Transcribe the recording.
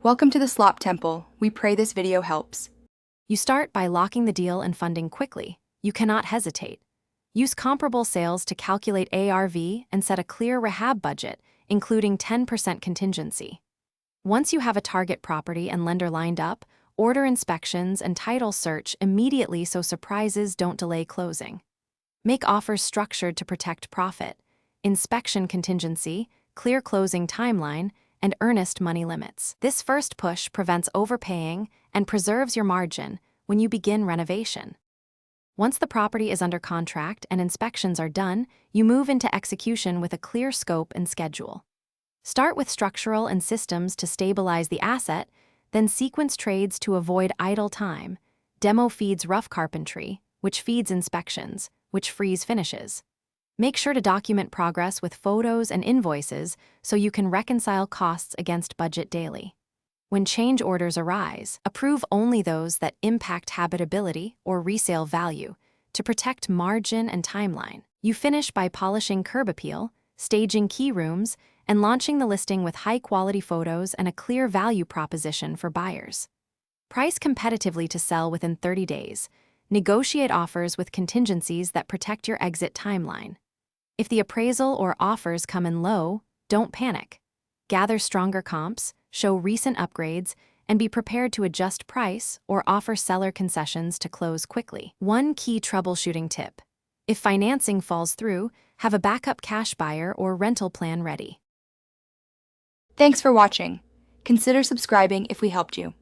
Welcome to the Slop Temple. We pray this video helps. You start by locking the deal and funding quickly. You cannot hesitate. Use comparable sales to calculate ARV and set a clear rehab budget, including 10% contingency. Once you have a target property and lender lined up, order inspections and title search immediately so surprises don't delay closing. Make offers structured to protect profit, inspection contingency, clear closing timeline, and earnest money limits. This first push prevents overpaying and preserves your margin when you begin renovation. Once the property is under contract and inspections are done, you move into execution with a clear scope and schedule. Start with structural and systems to stabilize the asset, then sequence trades to avoid idle time. Demo feeds rough carpentry, which feeds inspections, which frees finishes. Make sure to document progress with photos and invoices so you can reconcile costs against budget daily. When change orders arise, approve only those that impact habitability or resale value to protect margin and timeline. You finish by polishing curb appeal, staging key rooms, and launching the listing with high-quality photos and a clear value proposition for buyers. Price competitively to sell within 30 days. Negotiate offers with contingencies that protect your exit timeline. If the appraisal or offers come in low, don't panic. Gather stronger comps, show recent upgrades, and be prepared to adjust price or offer seller concessions to close quickly. One key troubleshooting tip: if financing falls through, have a backup cash buyer or rental plan ready. Thanks for watching. Consider subscribing if we helped you.